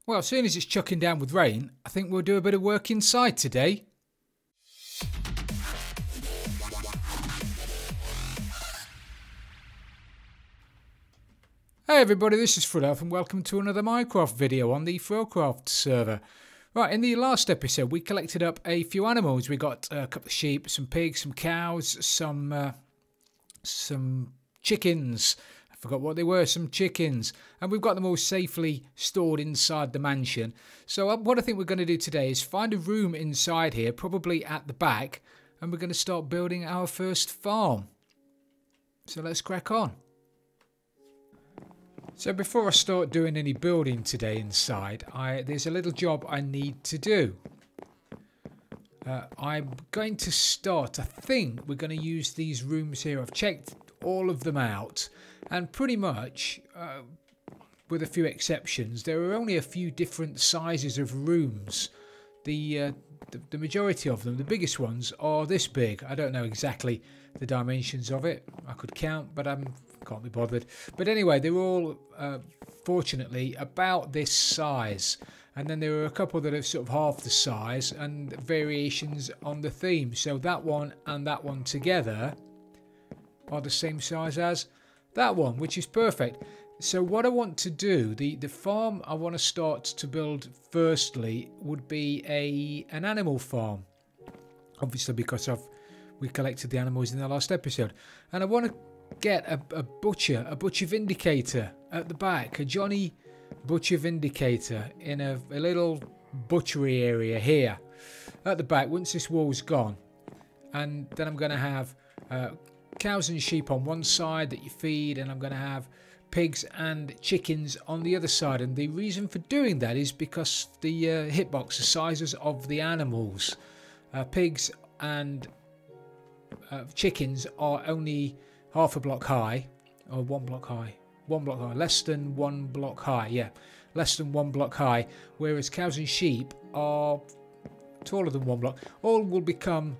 Well, seeing as it's chucking down with rain, I think we'll do a bit of work inside today. Hey everybody, this is Frilioth and welcome to another Minecraft video on the Frilioth server. Right, in the last episode we collected up a few animals. We got a couple of sheep, some pigs, some cows, some chickens. I forgot what they were, some chickens. And we've got them all safely stored inside the mansion. So what I think we're going to do today is find a room inside here, probably at the back, and we're going to start building our first farm. So let's crack on. So before I start doing any building today inside, there's a little job I need to do. I'm going to start, I think we're going to use these rooms here. I've checked all of them out and pretty much, with a few exceptions, there are only a few different sizes of rooms. The majority of them, the biggest ones, are this big. I don't know exactly the dimensions of it. I could count, but I can't be bothered. But anyway, they're all, fortunately, about this size. And then there are a couple that are sort of half the size and variations on the theme. So that one and that one together are the same size as that one, which is perfect. So what I want to do, the farm I want to start to build firstly would be an animal farm. Obviously because we collected the animals in the last episode. And I want to get a butcher Vindicator at the back. A Johnny Butcher Vindicator in a little butchery area here at the back once this wall's gone. And then I'm going to have cows and sheep on one side that you feed, and I'm going to have pigs and chickens on the other side. And the reason for doing that is because the hitbox, the sizes of the animals, pigs and chickens are only half a block high, or 1 block high, less than 1 block high, yeah, less than 1 block high, whereas cows and sheep are taller than 1 block. All will become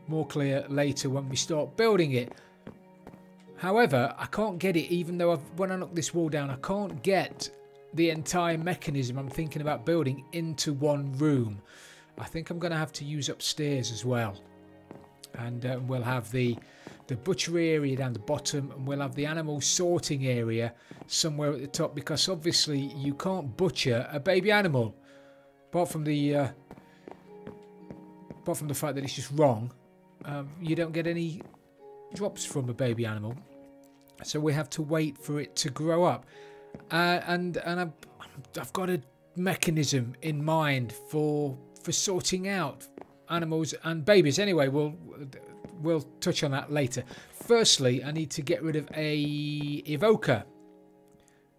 more clear later when we start building it. However, I can't get it, even though when I knock this wall down, I can't get the entire mechanism I'm thinking about building into one room. I think I'm going to have to use upstairs as well. And we'll have the butchery area down the bottom, and we'll have the animal sorting area somewhere at the top, because obviously you can't butcher a baby animal, apart from the fact that it's just wrong. You don't get any drops from a baby animal, so we have to wait for it to grow up. And I've got a mechanism in mind for sorting out animals and babies. Anyway, we'll touch on that later. Firstly, I need to get rid of a evoker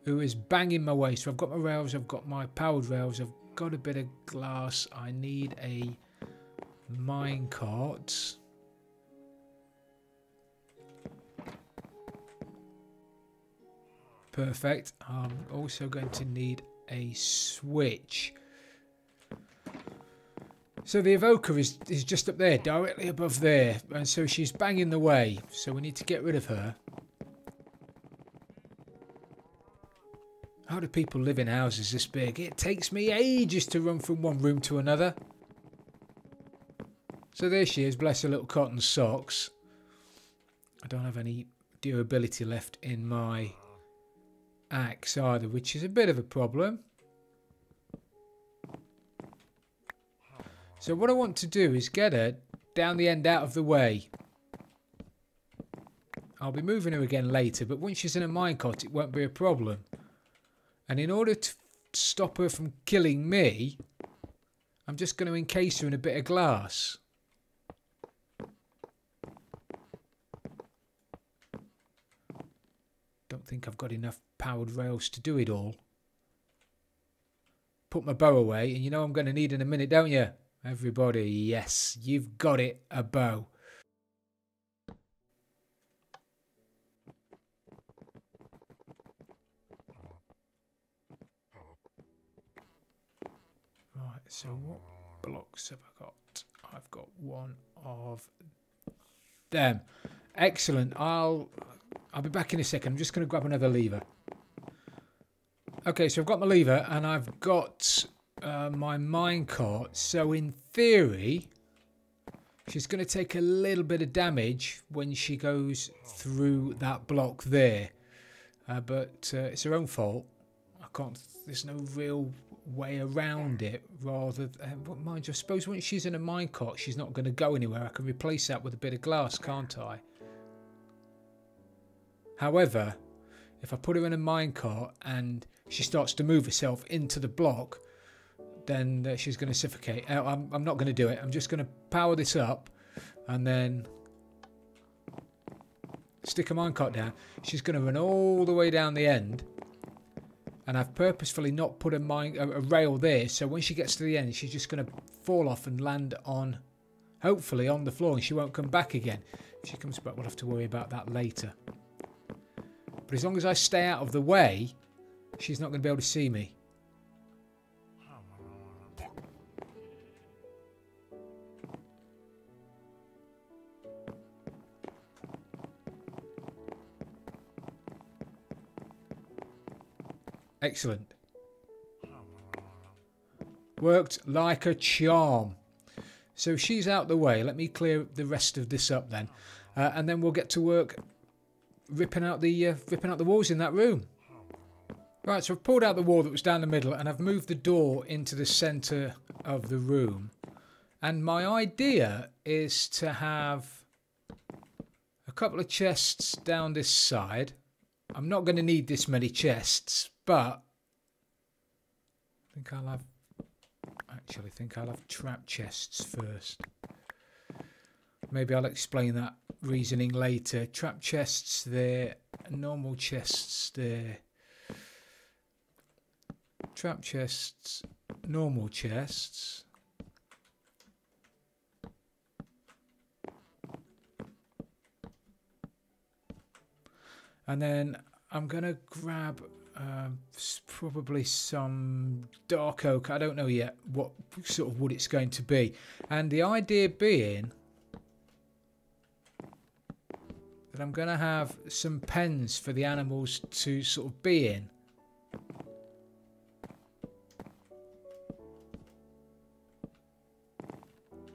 who is banging my way. So I've got my rails, I've got my powered rails, I've got a bit of glass. I need a minecart. Perfect. I'm also going to need a switch. So the evoker is just up there, directly above there, and so she's banging the way, so we need to get rid of her. How do people live in houses this big? It takes me ages to run from one room to another. So there she is, bless her little cotton socks. I don't have any durability left in my axe either, which is a bit of a problem. So what I want to do is get her down the end out of the way. I'll be moving her again later, but once she's in a minecart it won't be a problem. And in order to stop her from killing me, I'm just going to encase her in a bit of glass. Don't think I've got enough powered rails to do it all. Put my bow away, and you know I'm going to need in a minute, don't you? Everybody, yes, you've got it, a bow. Right, so what blocks have I got? I've got one of them. Excellent. I'll be back in a second. I'm just going to grab another lever. Okay, so I've got my lever and I've got my minecart. So in theory, she's going to take a little bit of damage when she goes through that block there. But it's her own fault. I can't. There's no real way around it. Rather, mind you, I suppose when she's in a minecart, she's not going to go anywhere. I can replace that with a bit of glass, can't I? However, if I put her in a minecart and she starts to move herself into the block, then she's going to suffocate. I'm not going to do it. I'm just going to power this up and then stick a minecart down. She's going to run all the way down the end, and I've purposefully not put a rail there, so when she gets to the end she's just going to fall off and land on, hopefully on the floor, and she won't come back again. If she comes back, we'll have to worry about that later. But as long as I stay out of the way, she's not going to be able to see me. Excellent. Worked like a charm. So she's out the way. Let me clear the rest of this up then, and then we'll get to work ripping out the walls in that room. Right, so I've pulled out the wall that was down the middle, and I've moved the door into the centre of the room. And my idea is to have a couple of chests down this side. I'm not going to need this many chests, but I think I'll have trap chests first. Maybe I'll explain that reasoning later. Trap chests there, normal chests there. Trap chests, normal chests. And then I'm going to grab probably some dark oak. I don't know yet what sort of wood it's going to be. And the idea being that I'm going to have some pens for the animals to sort of be in.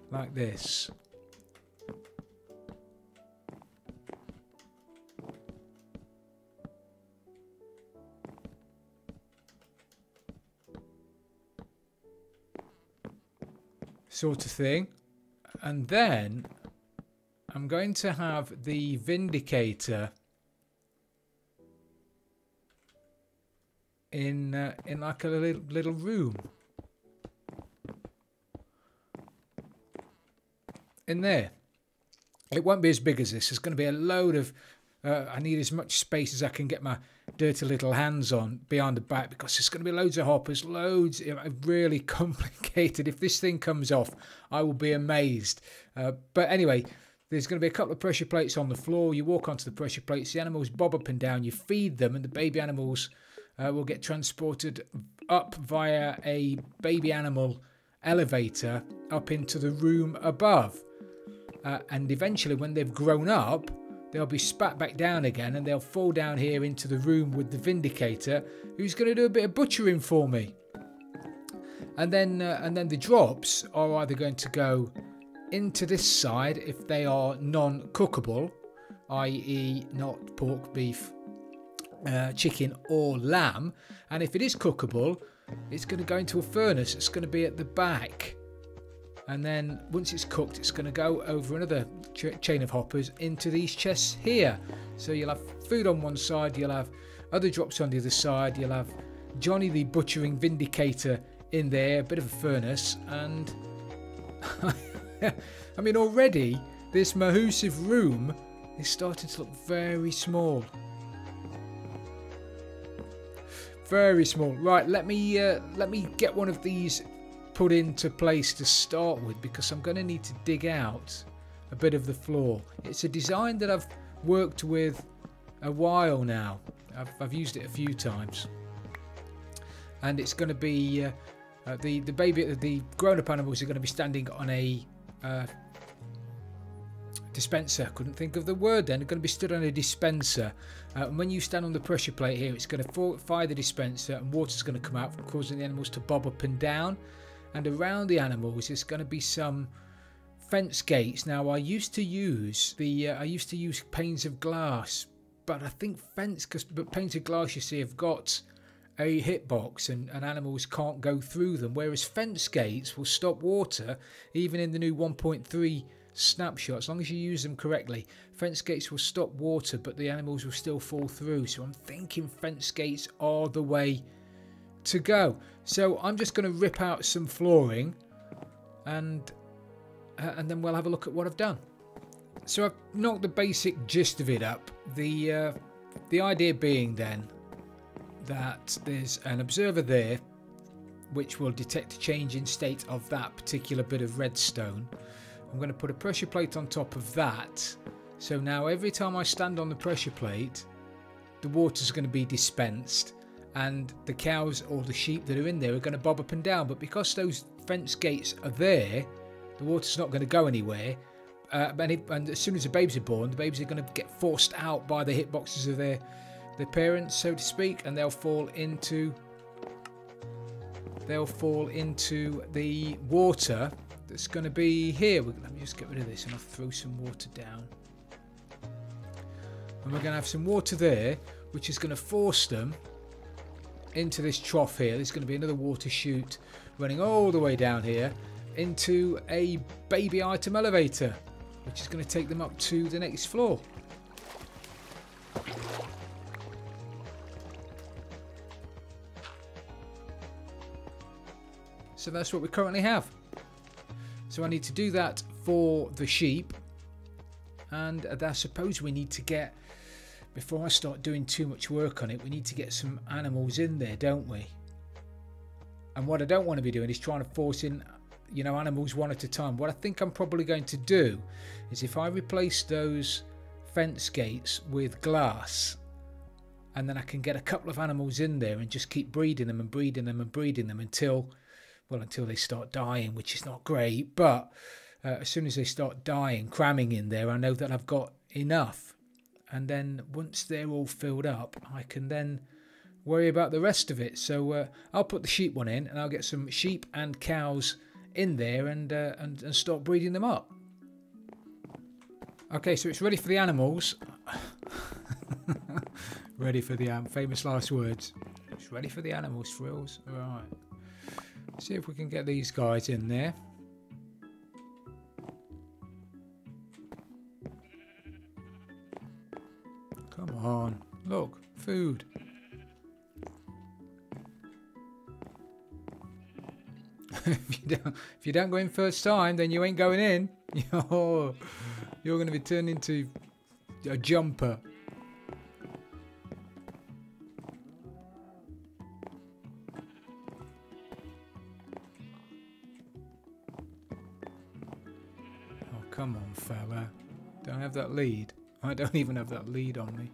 Like this. Sort of thing. And then I'm going to have the Vindicator in like a little room in there. It won't be as big as this. There's going to be a load of I need as much space as I can get my dirty little hands on behind the back, because there's going to be loads of hoppers, loads, really complicated. If this thing comes off, I will be amazed. But anyway, there's going to be a couple of pressure plates on the floor. You walk onto the pressure plates, the animals bob up and down, you feed them, and the baby animals will get transported up via a baby animal elevator up into the room above. And eventually, when they've grown up, they'll be spat back down again, and they'll fall down here into the room with the Vindicator, who's going to do a bit of butchering for me. And then the drops are either going to go into this side if they are non-cookable, i.e. not pork, beef, chicken or lamb. And if it is cookable, it's going to go into a furnace. It's going to be at the back. And then once it's cooked, it's going to go over another chain of hoppers into these chests here. So you'll have food on one side, you'll have other drops on the other side, you'll have Johnny the butchering Vindicator in there, a bit of a furnace, and I mean, already this massive room is starting to look very small. Very small. Right, let me get one of these put into place to start with, because I'm going to need to dig out a bit of the floor. It's a design that I've worked with a while now. I've used it a few times, and it's going to be the grown-up animals are going to be standing on a dispenser. Couldn't think of the word then. They're going to be stood on a dispenser. And when you stand on the pressure plate here, it's going to fire the dispenser and water's going to come out, causing the animals to bob up and down. And around the animals, there's going to be some fence gates. Now, I used to use panes of glass, but I think but panes of glass, you see, have got a hitbox and animals can't go through them, whereas fence gates will stop water even in the new 1.3 snapshot. As long as you use them correctly, fence gates will stop water, but the animals will still fall through. So I'm thinking fence gates are the way to go. So I'm just going to rip out some flooring and then we'll have a look at what I've done. So I've knocked the basic gist of it up. The idea being then that there's an observer there which will detect a change in state of that particular bit of redstone. I'm going to put a pressure plate on top of that, so now every time I stand on the pressure plate, the water's going to be dispensed and the cows or the sheep that are in there are going to bob up and down. But because those fence gates are there, the water's not going to go anywhere. And as soon as the babies are born, the babies are going to get forced out by the hitboxes of their parents, so to speak, and they'll fall into the water that's going to be here. Let me just get rid of this and I'll throw some water down. And we're going to have some water there, which is going to force them into this trough here. There's going to be another water chute running all the way down here into a baby item elevator, which is going to take them up to the next floor. So that's what we currently have. So I need to do that for the sheep, and I suppose we need to get, before I start doing too much work on it, we need to get some animals in there, don't we? And what I don't want to be doing is trying to force in, you know, animals one at a time. What I think I'm probably going to do is, if I replace those fence gates with glass, and then I can get a couple of animals in there and just keep breeding them and breeding them and breeding them until they start dying, which is not great. But as soon as they start dying, cramming in there, I know that I've got enough. And then once they're all filled up, I can then worry about the rest of it. So I'll put the sheep one in, and I'll get some sheep and cows in there and start breeding them up. Okay, so it's ready for the animals. Ready for the famous last words. It's ready for the animals, Frills. All right. See if we can get these guys in there. Come on, look, food. If you don't go in first time, then you ain't going in. You're going to be turned into a jumper. Come on, fella. Don't have that lead. I don't even have that lead on me.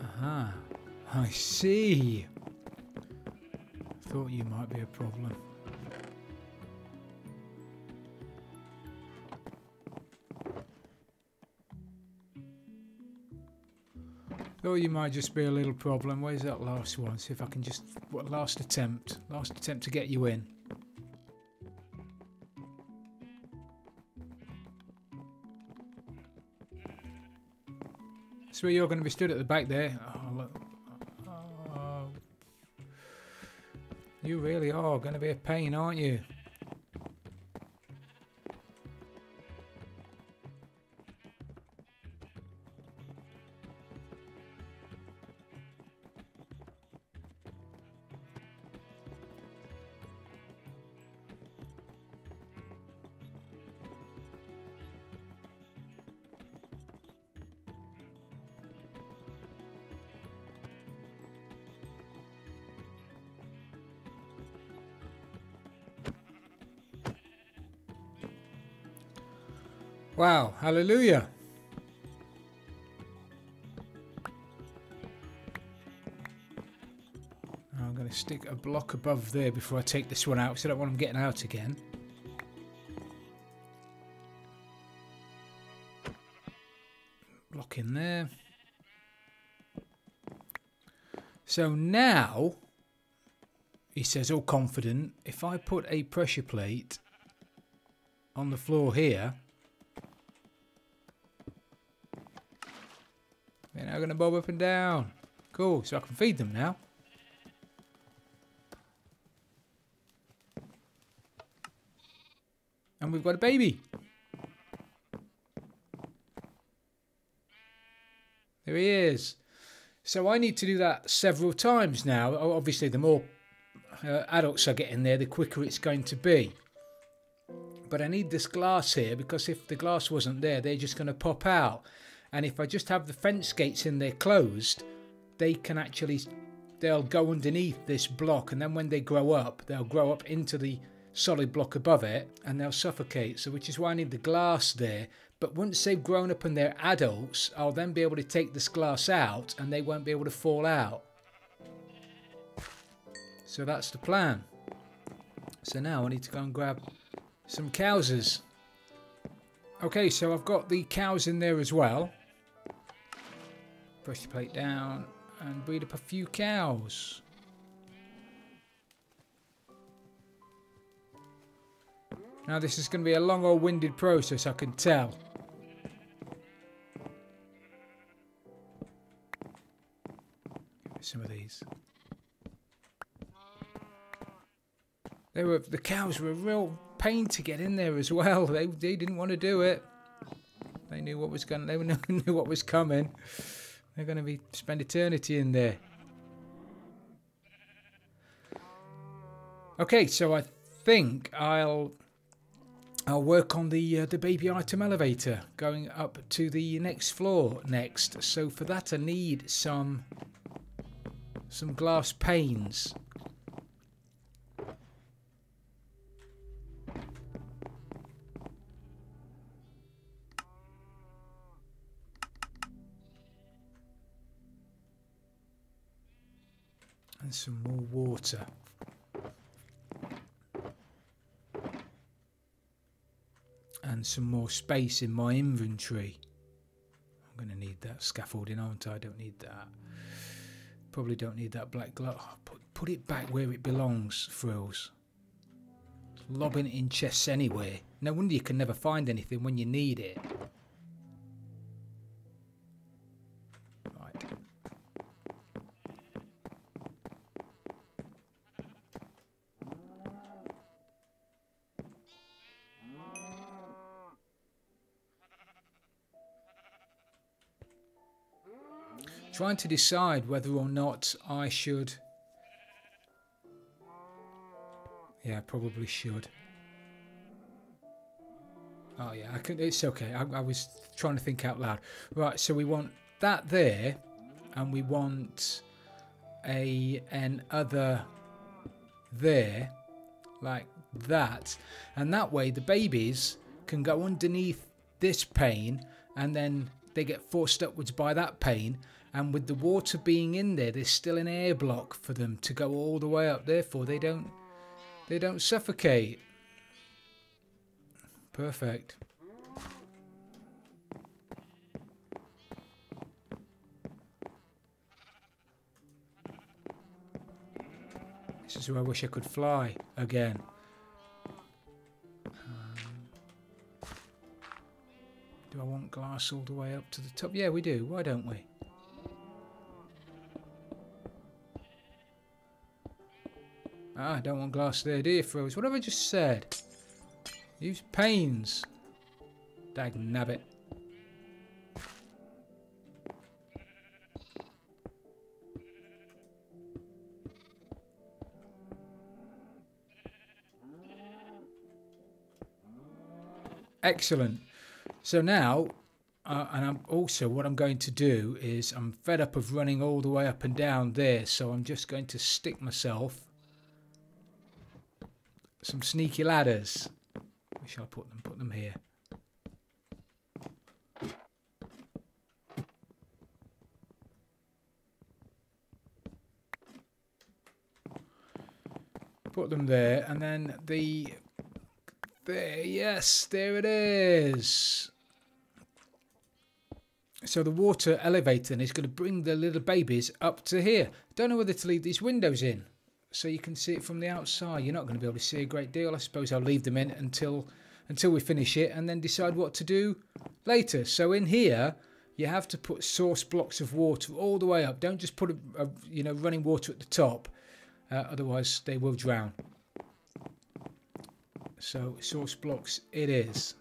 Aha. I see. Thought you might be a problem. Thought you might just be a little problem. Where's that last one? See if I can just... last attempt to get you in. So you're going to be stood at the back there. Oh, look. Oh. You really are going to be a pain, aren't you? Wow, hallelujah. stick a block above there before I take this one out, because I don't want them getting out again. Block in there. So now, he says, all confident, if I put a pressure plate on the floor here, they're now going to bob up and down. Cool, so I can feed them now. And we've got a baby. There he is. So I need to do that several times now. Obviously, the more adults I get in there, the quicker it's going to be. But I need this glass here, because if the glass wasn't there, they're just going to pop out. And if I just have the fence gates in there closed, they can actually, they'll go underneath this block. And then when they grow up, they'll grow up into the solid block above it and they'll suffocate. So which is why I need the glass there. But once they've grown up and they're adults, I'll then be able to take this glass out and they won't be able to fall out. So that's the plan. So now I need to go and grab some cowsers. Okay, so I've got the cows in there as well. Brush the plate down and breed up a few cows. Now this is going to be a long or winded process, I can tell. Some of these. The cows were a real pain to get in there as well. They didn't want to do it. They knew what was going. They knew what was coming. They're going to spend eternity in there. Okay, so I think I'll work on the baby item elevator going up to the next floor next. So for that I need some glass panes. And some more water. And some more space in my inventory. I'm going to need that scaffolding, aren't I? I don't need that. Probably don't need that black glove. Oh, put it back where it belongs, Frills. Lobbing it in chests anywhere. No wonder you can never find anything when you need it. Right. Trying to decide whether or not I should. Yeah, I probably should. Oh yeah, I can. It's okay. I was trying to think out loud. Right, so we want that there, and we want an other there, like that, and that way the babies can go underneath this pane, and then they get forced upwards by that pane. And with the water being in there, there's still an air block for them to go all the way up. Therefore, they don't suffocate. Perfect. This is where I wish I could fly again. Do I want glass all the way up to the top? Yeah, we do. Why don't we? Ah, I don't want glass there, do you, Froze? What have I just said? Use panes. Dag nabbit. Excellent. So now, and I'm also, what I'm going to do is, I'm fed up of running all the way up and down there, so I'm just going to stick myself some sneaky ladders. Where shall I put them? Put them here. put them there, and then there, yes, there it is. So the water elevator is going to bring the little babies up to here. Don't know whether to leave these windows in so you can see it from the outside. You're not going to be able to see a great deal. I suppose I'll leave them in until we finish it and then decide what to do later. So in here, you have to put source blocks of water all the way up. Don't just put running water at the top, otherwise they will drown. So source blocks it is.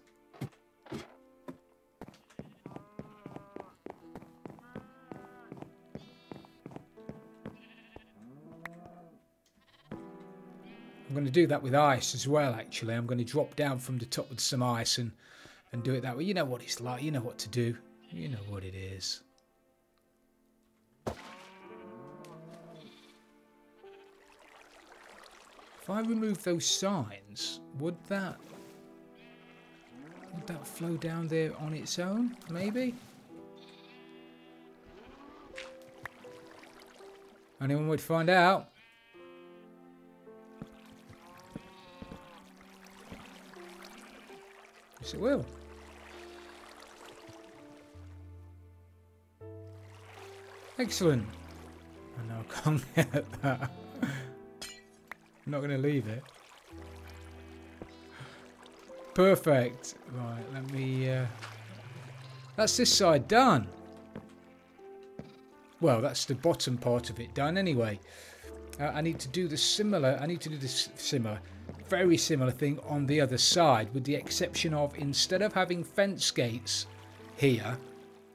I'm going to do that with ice as well, actually. I'm going to drop down from the top with some ice and do it that way. You know what it's like. You know what to do. You know what it is. If I remove those signs, would that flow down there on its own? Maybe? Anyone would find out. Yes, it will. Excellent. I know I can't get that. I'm not going to leave it. Perfect. Right, let me... that's this side done. Well, that's the bottom part of it done anyway. I need to do the similar... very similar thing on the other side, with the exception of, instead of having fence gates here,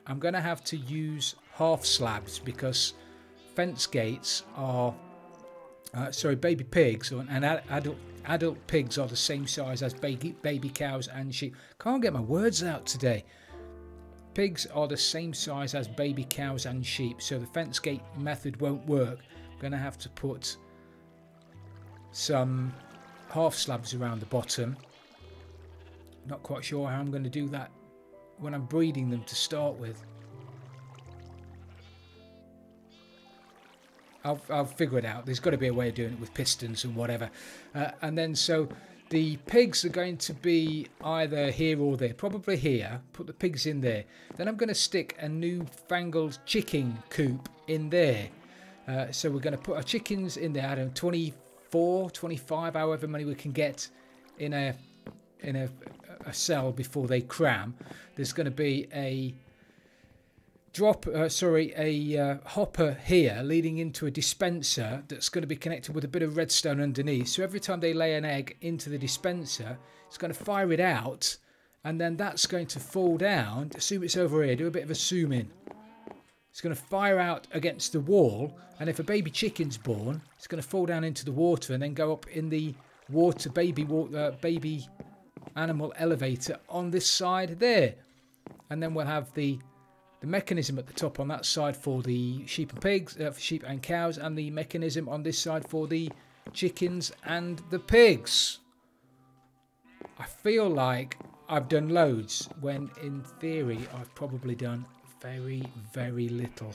I'm going to have to use half slabs, because fence gates are baby pigs and adult pigs are the same size as baby cows and sheep. Can't get my words out today. Pigs are the same size as baby cows and sheep, so the fence gate method won't work. I'm going to have to put some half slabs around the bottom. Not quite sure how I'm going to do that when I'm breeding them to start with. I'll figure it out. There's got to be a way of doing it with pistons and whatever. And then so the pigs are going to be either here or there. Probably here. Put the pigs in there. Then I'm going to stick a newfangled chicken coop in there. So we're going to put our chickens in there. I don't know, 24, 25, however many we can get in a cell before they cram. There's going to be a hopper here leading into a dispenser that's going to be connected with a bit of redstone underneath. So every time they lay an egg into the dispenser, it's going to fire it out, and then that's going to fall down. Assume it's over here. Do a bit of a zoom in. It's going to fire out against the wall, and if a baby chicken's born, it's going to fall down into the water and then go up in the baby animal elevator on this side there. And then we'll have the mechanism at the top on that side for the sheep and pigs, sheep and cows, and the mechanism on this side for the chickens and the pigs. I feel like I've done loads, when in theory I've probably done very, very little.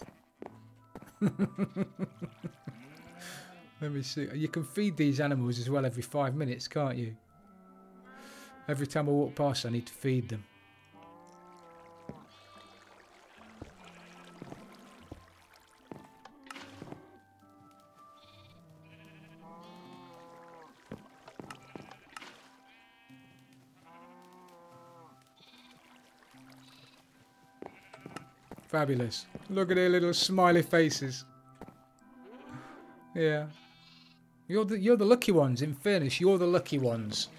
Let me see. You can feed these animals as well every 5 minutes, can't you? Every time I walk past, I need to feed them. Fabulous. Look at their little smiley faces. Yeah. You're the lucky ones, in fairness. You're the lucky ones.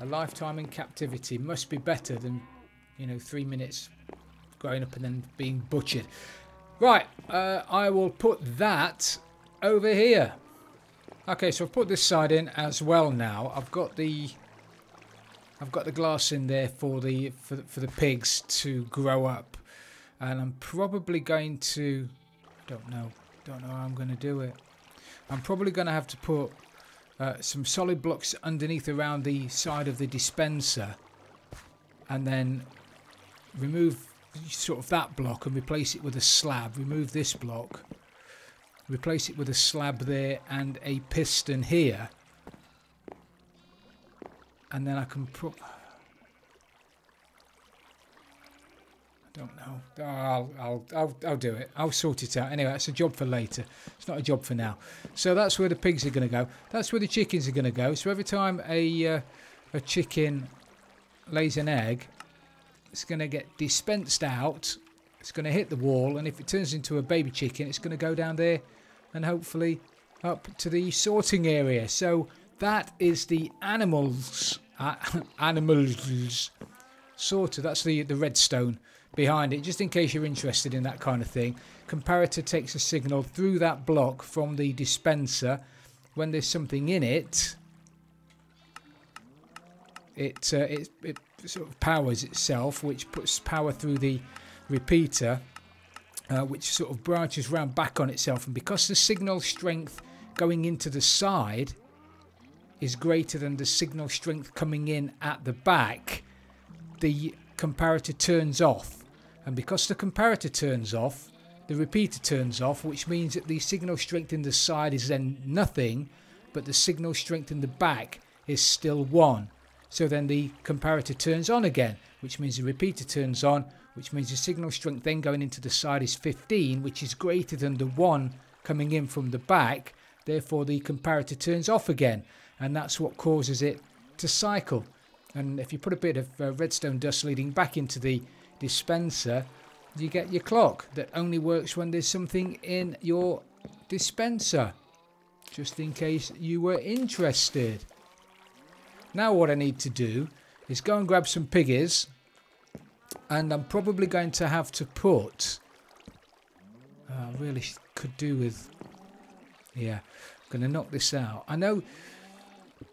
A lifetime in captivity must be better than, 3 minutes growing up and then being butchered. Right. I will put that over here. Okay, so I've put this side in as well now. I've got the glass in there for the pigs to grow up. And I'm probably going to, don't know how I'm going to do it. I'm probably going to have to put some solid blocks underneath around the side of the dispenser, and then remove sort of that block and replace it with a slab. Remove this block, replace it with a slab there and a piston here, and then I can put... I don't know. I'll do it. I'll sort it out. Anyway, that's a job for later. It's not a job for now. So that's where the pigs are going to go. That's where the chickens are going to go. So every time a chicken lays an egg, it's going to get dispensed out. It's going to hit the wall, and if it turns into a baby chicken, it's going to go down there and hopefully up to the sorting area. So that is the animals sorter. That's the redstone behind it, just in case you're interested in that kind of thing. Comparator takes a signal through that block from the dispenser. When there's something in it, it sort of powers itself, which puts power through the repeater, which sort of branches round back on itself. And because the signal strength going into the side is greater than the signal strength coming in at the back, the comparator turns off. And because the comparator turns off, the repeater turns off, which means that the signal strength in the side is then nothing, but the signal strength in the back is still 1. So then the comparator turns on again, which means the repeater turns on, which means the signal strength then going into the side is 15, which is greater than the 1 coming in from the back. Therefore the comparator turns off again, and that's what causes it to cycle. And if you put a bit of redstone dust leading back into the dispenser, you get your clock that only works when there's something in your dispenser, just in case you were interested. Now what I need to do is go and grab some piggies, and I'm probably going to have to put, I really could do with, yeah, I'm going to knock this out. I know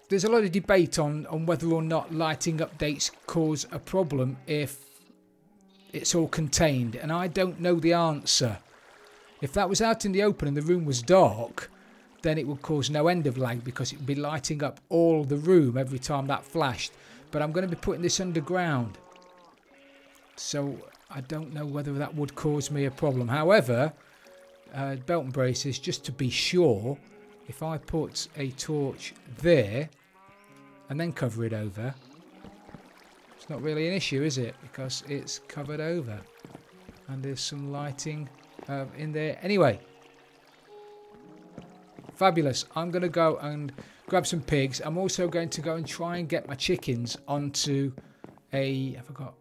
there's a lot of debate on whether or not lighting updates cause a problem if it's all contained, and I don't know the answer. If that was out in the open and the room was dark, then it would cause no end of lag because it would be lighting up all the room every time that flashed. But I'm going to be putting this underground, so I don't know whether that would cause me a problem. However, belt and braces, just to be sure, if I put a torch there and then cover it over, it's not really an issue, is it? Because it's covered over and there's some lighting in there. Anyway, fabulous. I'm going to go and grab some pigs. I'm also going to go and try and get my chickens onto a... have I got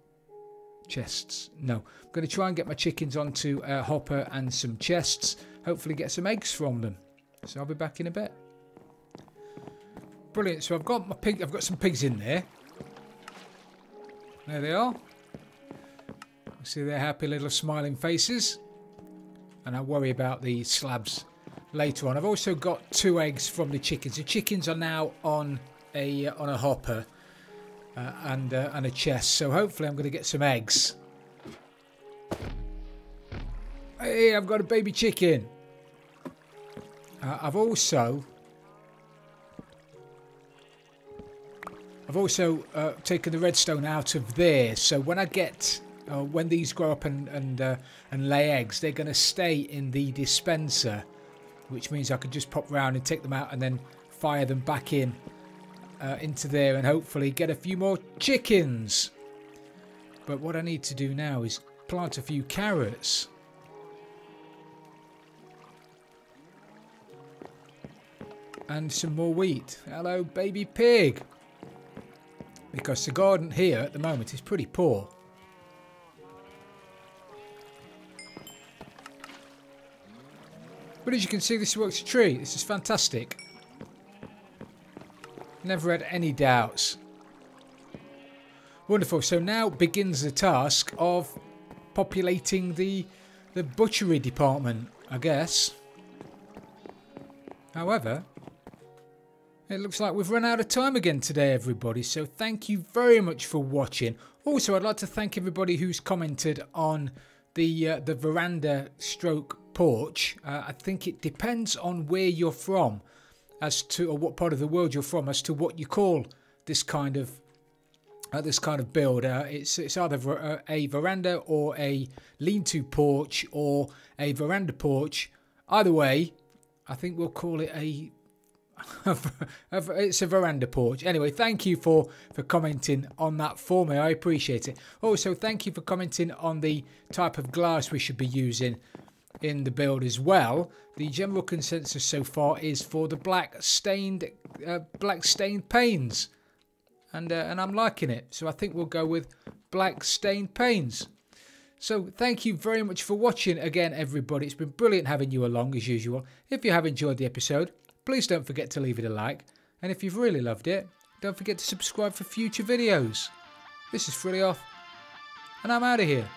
chests? No. I'm going to try and get my chickens onto a hopper and some chests. Hopefully get some eggs from them. So I'll be back in a bit. Brilliant. So I've got my pig. I've got some pigs in there. There they are. See their happy little smiling faces. And I'll worry about the slabs later on. I've also got 2 eggs from the chickens. The chickens are now on a hopper and a chest. So hopefully I'm going to get some eggs. Hey, I've got a baby chicken. I've also taken the redstone out of there, so when I get when these grow up and lay eggs, they're going to stay in the dispenser, which means I could just pop round and take them out and then fire them back in into there and hopefully get a few more chickens. But what I need to do now is plant a few carrots. And some more wheat. Hello, baby pig. Because the garden here at the moment is pretty poor. But as you can see, this works a treat. This is fantastic. Never had any doubts. Wonderful. So now begins the task of populating the butchery department, I guess. However, it looks like we've run out of time again today, everybody. So thank you very much for watching. Also, I'd like to thank everybody who's commented on the veranda stroke porch. I think it depends on where you're from, as to, or what part of the world you're from, as to what you call this kind of build. It's either a veranda or a lean-to porch or a veranda porch. Either way, I think we'll call it a... It's a veranda porch. Anyway, thank you for commenting on that for me. I appreciate it. Also, thank you for commenting on the type of glass we should be using in the build as well. The general consensus so far is for the black stained panes, and I'm liking it. So I think we'll go with black stained panes. So thank you very much for watching again, everybody. It's been brilliant having you along as usual. If you have enjoyed the episode, please don't forget to leave it a like. And if you've really loved it, don't forget to subscribe for future videos. This is Frilioth, and I'm out of here.